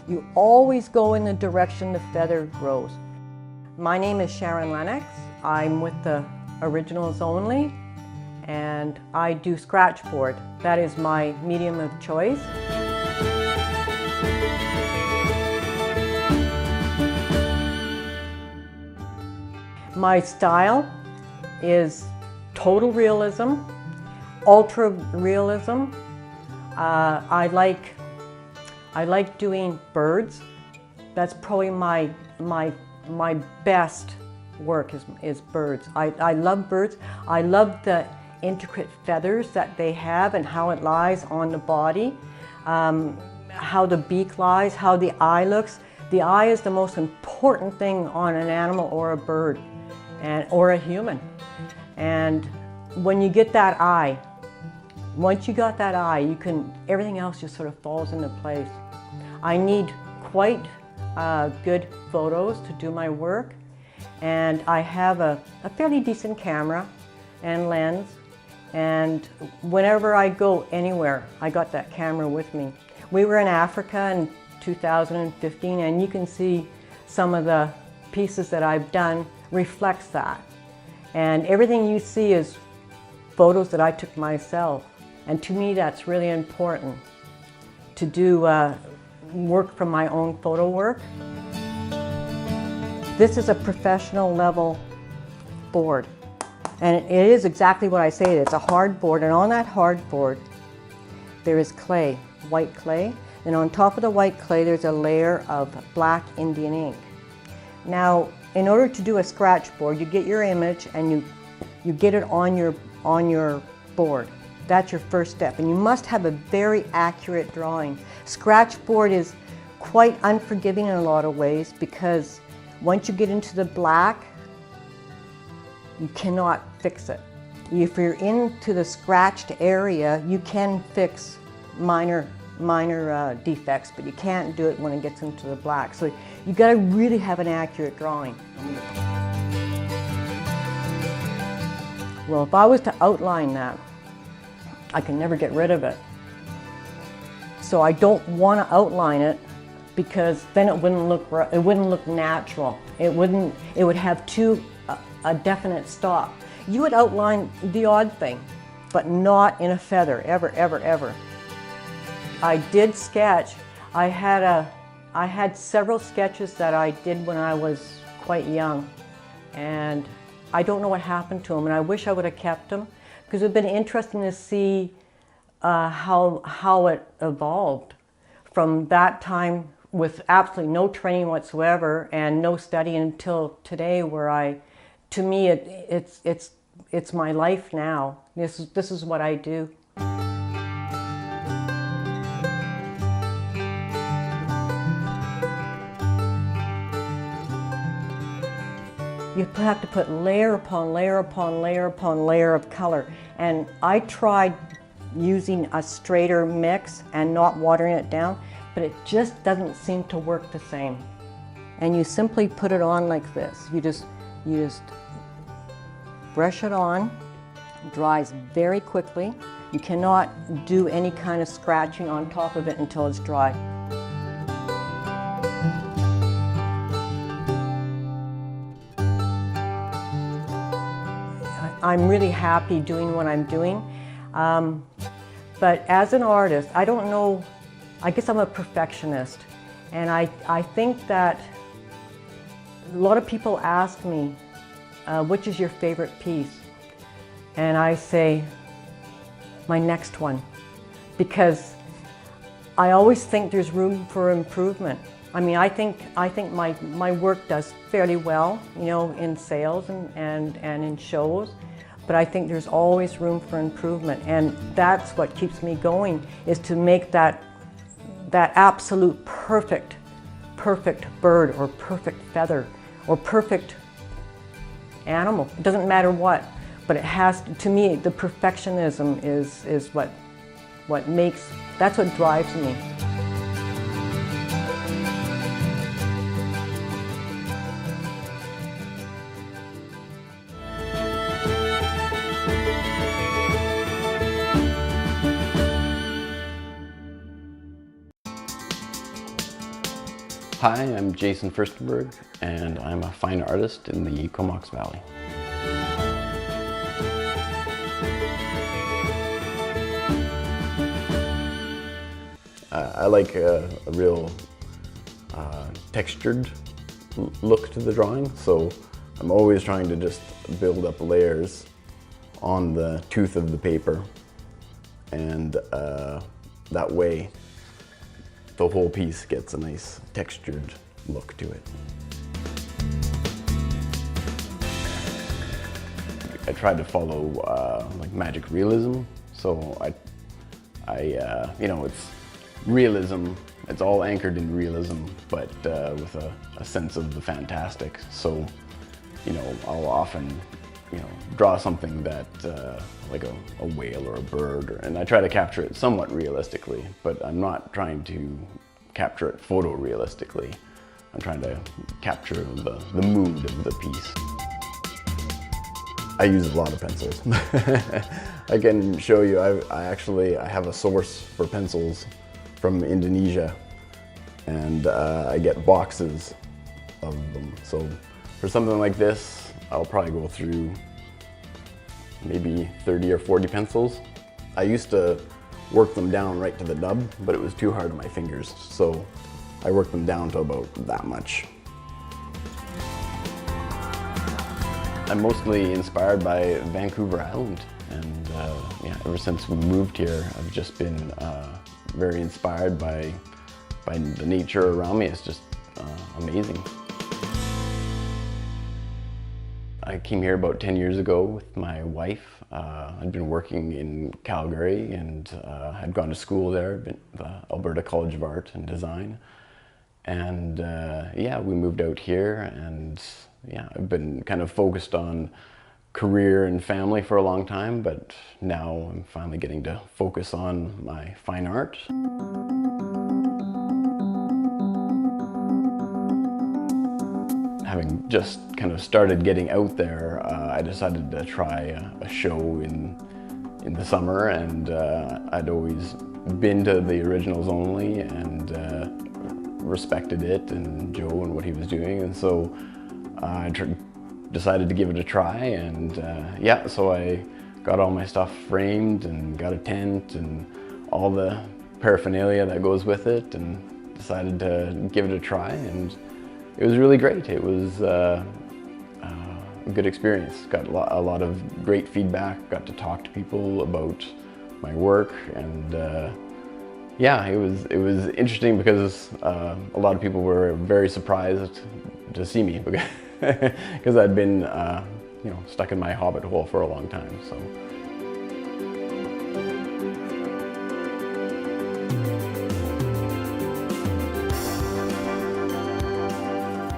You always go in the direction the feather grows. My name is Sharon Lennox. I'm with the Originals Only, and I do scratchboard. That is my medium of choice. My style is total realism, ultra realism. I like doing birds. That's probably my best work is birds. I love birds. I love the intricate feathers that they have and how it lies on the body, how the beak lies, how the eye looks. The eye is the most important thing on an animal or a bird or a human. And when you get that eye, once you got that eye, everything else just sort of falls into place. I need quite good photos to do my work, and I have a fairly decent camera and lens, and whenever I go anywhere, I got that camera with me. We were in Africa in 2015, and you can see some of the pieces that I've done reflects that. And everything you see is photos that I took myself. And to me, that's really important, to do work from my own photo work. This is a professional level board. And it is exactly what I say. It's a hard board, and on that hard board, there is clay, white clay. And on top of the white clay, there's a layer of black Indian ink. Now, in order to do a scratch board, you get your image and you get it on your board. That's your first step, and you must have a very accurate drawing. Scratch board is quite unforgiving in a lot of ways because once you get into the black, you cannot fix it. If you're into the scratched area, you can fix minor defects, but you can't do it when it gets into the black. So you got to really have an accurate drawing. Well, if I was to outline that, I can never get rid of it. So I don't want to outline it because then it wouldn't look natural. It would have a definite stop. You would outline the odd thing, but not in a feather, ever, ever, ever. I did sketch. I had several sketches that I did when I was quite young, and I don't know what happened to them, and I wish I would have kept them because it would have been interesting to see how it evolved from that time with absolutely no training whatsoever and no study until today, where to me it's my life now. This is what I do. You have to put layer upon layer upon layer upon layer of color. And I tried using a straighter mix and not watering it down, but it just doesn't seem to work the same. And you simply put it on like this. You just brush it on. It dries very quickly. You cannot do any kind of scratching on top of it until it's dry. I'm really happy doing what I'm doing, but as an artist, I don't know, I guess I'm a perfectionist, and I think that a lot of people ask me, which is your favorite piece? And I say, my next one, because I always think there's room for improvement. I mean, I think my work does fairly well, you know, in sales and in shows, but I think there's always room for improvement, and that's what keeps me going, is to make that absolute perfect bird or perfect feather or perfect animal. It doesn't matter what, but it has to me, the perfectionism is what makes, that's what drives me. Hi, I'm Jayson Furstenberg, and I'm a fine artist in the Comox Valley. I like a real textured look to the drawing, so I'm always trying to just build up layers on the tooth of the paper, and that way the whole piece gets a nice textured look to it. I tried to follow like magic realism, so you know, it's realism. It's all anchored in realism, but with a sense of the fantastic. So, you know, I'll often, you know, draw something that like a whale or a bird, and I try to capture it somewhat realistically, but I'm not trying to capture it photorealistically. I'm trying to capture the mood of the piece. I use a lot of pencils. I can show you, I have a source for pencils from Indonesia, and I get boxes of them. So for something like this, I'll probably go through maybe 30 or 40 pencils. I used to work them down right to the nub, but it was too hard on my fingers, so I worked them down to about that much. I'm mostly inspired by Vancouver Island, and yeah, ever since we moved here, I've just been very inspired by the nature around me. It's just amazing. I came here about 10 years ago with my wife. I'd been working in Calgary and had gone to school there, the Alberta College of Art and Design. And yeah, we moved out here, and yeah, I've been kind of focused on career and family for a long time, but now I'm finally getting to focus on my fine art. Having just kind of started getting out there, I decided to try a show in the summer, and I'd always been to the originals only and respected it and Joe and what he was doing, and so I decided to give it a try, and yeah, so I got all my stuff framed and got a tent and all the paraphernalia that goes with it, and decided to give it a try, and it was really great. It was a good experience. Got a lot of great feedback, got to talk to people about my work, and yeah, it was interesting because a lot of people were very surprised to see me because I'd been you know, stuck in my hobbit hole for a long time. So.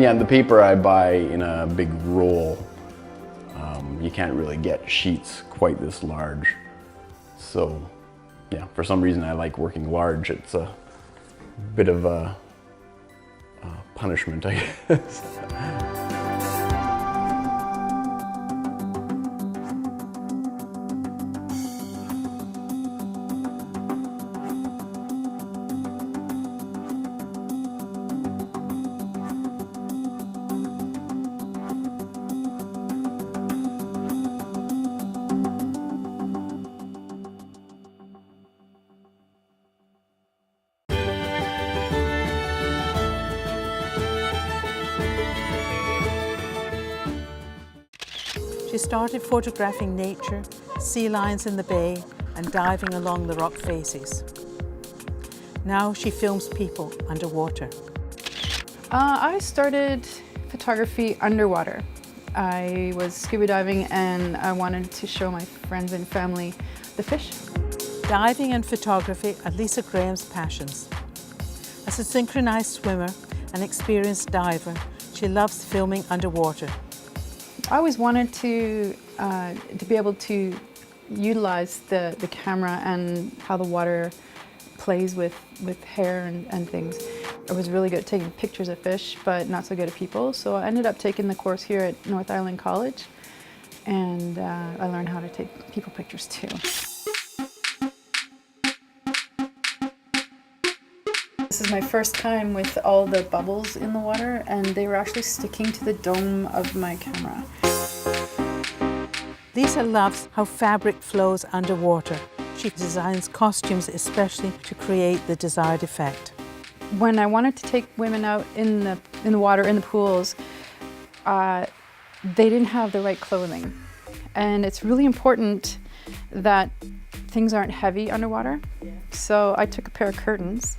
Yeah, the paper I buy in a big roll. You can't really get sheets quite this large. So yeah, for some reason I like working large. It's a bit of a punishment, I guess. She started photographing nature, sea lions in the bay, and diving along the rock faces. Now she films people underwater. I started photography underwater. I was scuba diving and I wanted to show my friends and family the fish. Diving and photography are Lisa Graham's passions. As a synchronized swimmer and experienced diver, she loves filming underwater. I always wanted to be able to utilize the camera and how the water plays with hair and things. I was really good at taking pictures of fish, but not so good at people. So I ended up taking the course here at North Island College, and I learned how to take people pictures too. This is my first time with all the bubbles in the water, and they were actually sticking to the dome of my camera. Lisa loves how fabric flows underwater. She designs costumes especially to create the desired effect. When I wanted to take women out in the water, in the pools, they didn't have the right clothing. And it's really important that things aren't heavy underwater. So I took a pair of curtains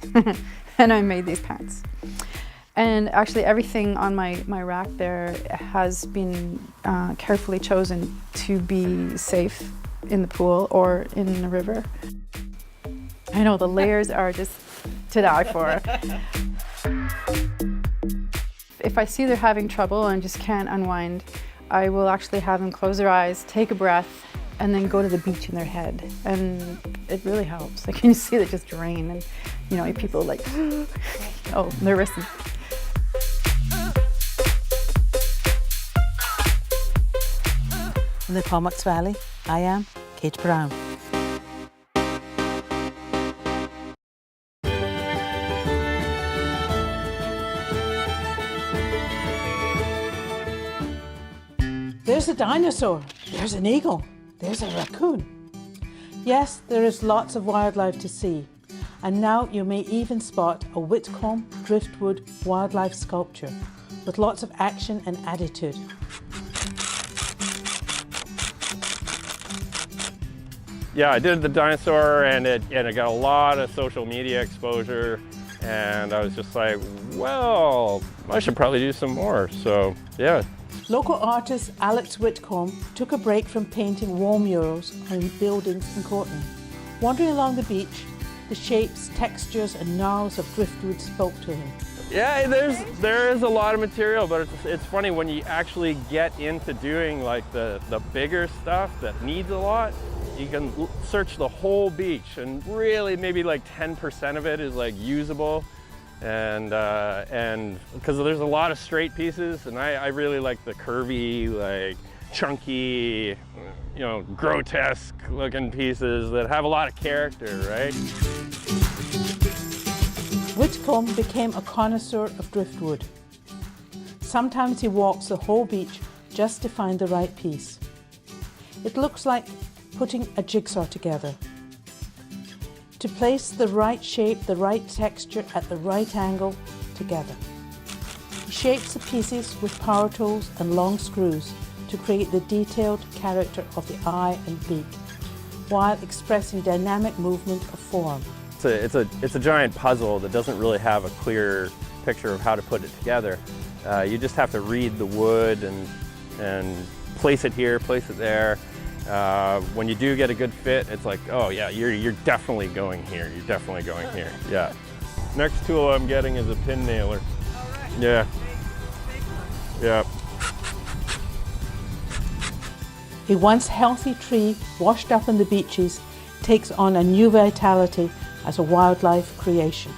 and I made these pants. And actually everything on my rack there has been carefully chosen to be safe in the pool or in the river. I know the layers are just to die for. If I see they're having trouble and just can't unwind, I will actually have them close their eyes, take a breath, and then go to the beach in their head. And it really helps. Like, you see it just drain, and you know, people like, oh, nervous. In the Comox Valley, I am Kate Brown. There's a dinosaur, there's an eagle, there's a raccoon. Yes, there is lots of wildlife to see. And now you may even spot a Whitcomb driftwood wildlife sculpture with lots of action and attitude. Yeah, I did the dinosaur, and it got a lot of social media exposure, and I was just like, well, I should probably do some more, so yeah. Local artist Alex Whitcomb took a break from painting wall murals on buildings in Courtney. Wandering along the beach, the shapes, textures and gnarls of driftwood spoke to him. Yeah, there is a lot of material, but it's funny when you actually get into doing like the bigger stuff that needs a lot. You can search the whole beach, and really maybe like 10% of it is like usable, and because there's a lot of straight pieces, and I really like the curvy, like chunky, you know, grotesque looking pieces that have a lot of character, right? Whitcomb became a connoisseur of driftwood. Sometimes he walks the whole beach just to find the right piece. It looks like putting a jigsaw together. To place the right shape, the right texture at the right angle together. He shapes the pieces with power tools and long screws to create the detailed character of the eye and beak, while expressing dynamic movement of form. It's a giant puzzle that doesn't really have a clear picture of how to put it together. You just have to read the wood and place it here, place it there. When you do get a good fit, it's like, oh yeah, you're definitely going here. You're definitely going here. Yeah. Next tool I'm getting is a pin nailer. Yeah. Yeah. A once healthy tree washed up on the beaches takes on a new vitality as a wildlife creation.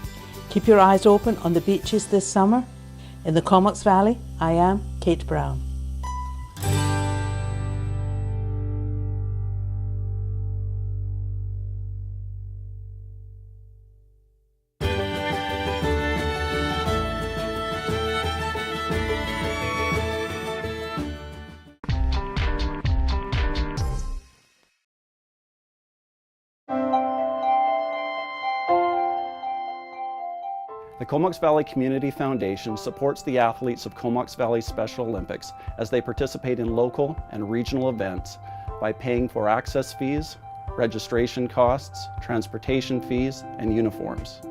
Keep your eyes open on the beaches this summer. In the Comox Valley, I am Kate Brown. The Comox Valley Community Foundation supports the athletes of Comox Valley Special Olympics as they participate in local and regional events by paying for access fees, registration costs, transportation fees, and uniforms.